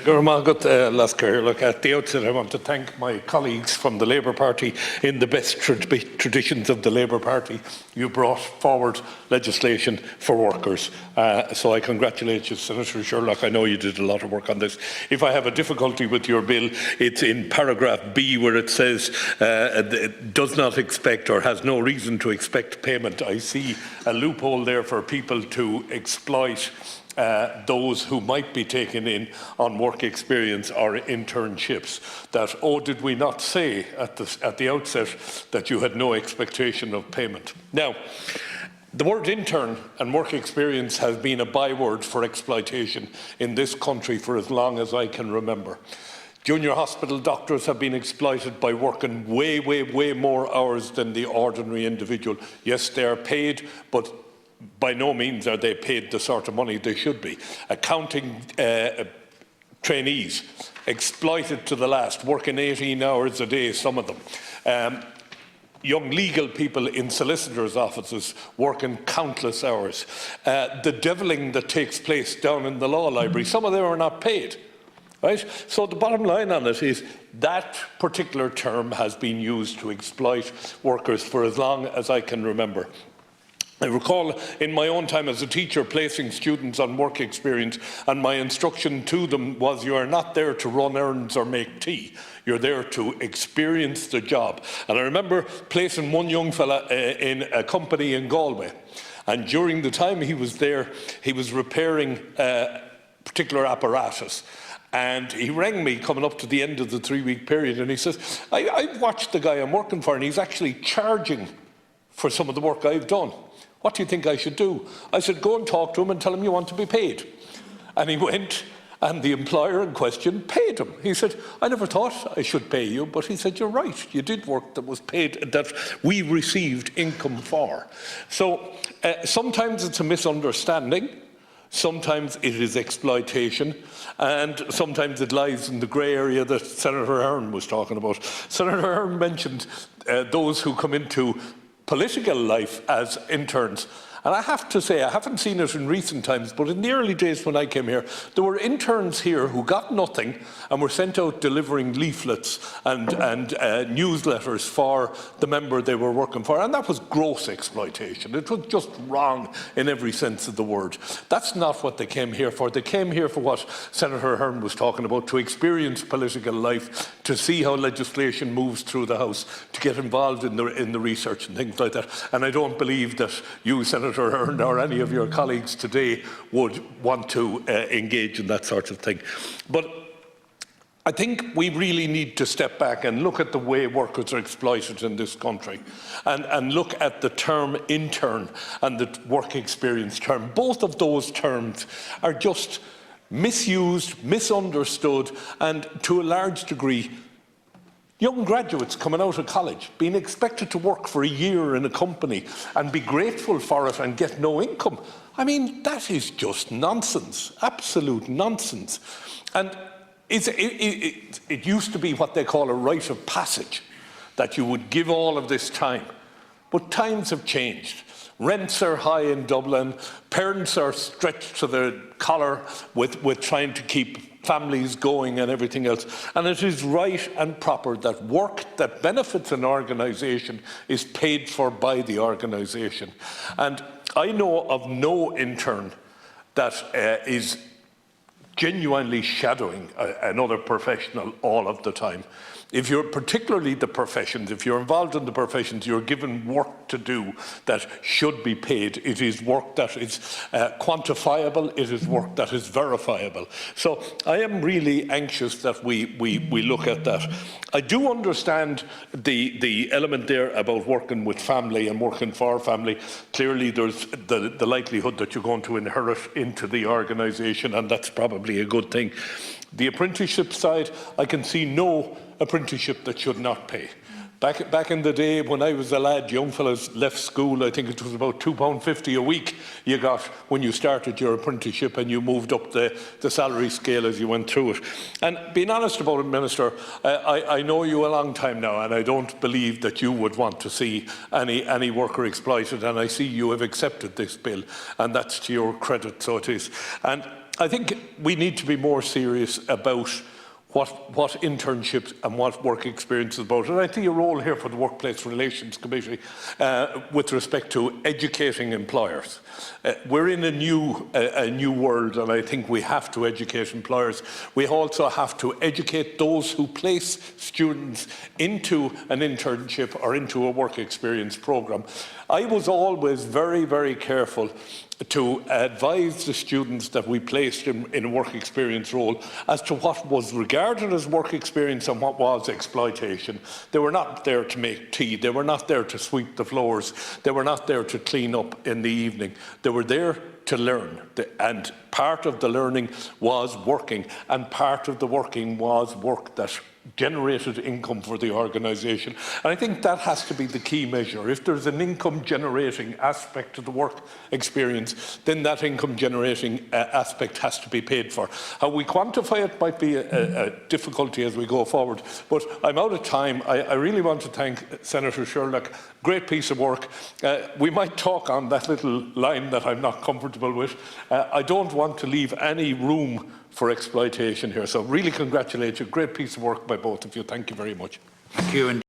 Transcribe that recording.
Look, at the outset I want to thank my colleagues from the Labour Party. In the best traditions of the Labour Party, you brought forward legislation for workers. So I congratulate you, Senator Sherlock. I know you did a lot of work on this. If I have a difficulty with your bill, it's in paragraph B where it says it does not expect or has no reason to expect payment. I see a loophole there for people to exploit those who might be taken in on work experience or internships. That, oh, did we not say at the outset that you had no expectation of payment? Now, the word intern and work experience has been a byword for exploitation in this country for as long as I can remember. Junior hospital doctors have been exploited by working way more hours than the ordinary individual. Yes, they are paid, but by no means are they paid the sort of money they should be. Accounting trainees, exploited to the last, working 18 hours a day, some of them. Young legal people in solicitors' offices working countless hours. The devilling that takes place down in the law library, some of them are not paid. Right? So the bottom line on it is that particular term has been used to exploit workers for as long as I can remember. I recall in my own time as a teacher placing students on work experience, and my instruction to them was, you are not there to run errands or make tea. You're there to experience the job. And I remember placing one young fella in a company in Galway, and during the time he was there, he was repairing particular apparatus. And he rang me coming up to the end of the 3-week period, and he says, I've watched the guy I'm working for, and he's actually charging for some of the work I've done. What do you think I should do? I said, go and talk to him and tell him you want to be paid. And he went, and the employer in question paid him. He said, I never thought I should pay you, but he said, you're right, you did work that was paid, that we received income for. So sometimes it's a misunderstanding, sometimes it is exploitation, and sometimes it lies in the grey area that Senator Ahern was talking about. Senator Ahern mentioned those who come into political life as interns. And I have to say, I haven't seen it in recent times, but in the early days when I came here, there were interns here who got nothing and were sent out delivering leaflets and newsletters for the member they were working for. And that was gross exploitation. It was just wrong in every sense of the word. That's not what they came here for. They came here for what Senator Ahern was talking about, to experience political life, to see how legislation moves through the House, to get involved in the research and things like that. And I don't believe that you, Senator Ahern, or any of your colleagues today would want to engage in that sort of thing. But I think we really need to step back and look at the way workers are exploited in this country, and look at the term intern and the work experience term. Both of those terms are just misused, misunderstood, and to a large degree young graduates coming out of college being expected to work for a year in a company and be grateful for it and get no income. I mean, that is just nonsense, absolute nonsense. And it used to be what they call a rite of passage, that you would give all of this time. But times have changed. Rents are high in Dublin, parents are stretched to the collar with trying to keep families going and everything else. And it is right and proper that work that benefits an organisation is paid for by the organisation. And I know of no intern that is genuinely shadowing another professional all of the time. If you're particularly the professions, if you're involved in the professions, you're given work to do that should be paid. It is work that is quantifiable, it is work that is verifiable. So I am really anxious that we look at that. I do understand the element there about working with family and working for family. Clearly there's the likelihood that you're going to inherit into the organisation, and that's probably a good thing. The apprenticeship side, I can see no apprenticeship that should not pay. Back in the day when I was a lad, young fellas left school, I think it was about £2.50 a week you got when you started your apprenticeship, and you moved up the salary scale as you went through it. And being honest about it, Minister, I know you a long time now, and I don't believe that you would want to see any worker exploited, and I see you have accepted this bill, and that's to your credit, so it is. And I think we need to be more serious about what internships and what work experience is about. And I think a role here for the Workplace Relations Committee with respect to educating employers. We're in a new world, and I think we have to educate employers. We also have to educate those who place students into an internship or into a work experience programme. I was always very, very careful to advise the students that we placed in a work experience role as to what was regarded as work experience and what was exploitation. They were not there to make tea, they were not there to sweep the floors, they were not there to clean up in the evening. They were there to learn, and part of the learning was working, and part of the working was work that generated income for the organisation. And I think that has to be the key measure. If there's an income generating aspect to the work experience, then that income generating aspect has to be paid for. How we quantify it might be a difficulty as we go forward, but I'm out of time. I really want to thank Senator Sherlock. Great piece of work. We might talk on that little line that I'm not comfortable with. I don't want to leave any room for exploitation here. So really congratulate you. Great piece of work by both of you. Thank you very much. Thank you.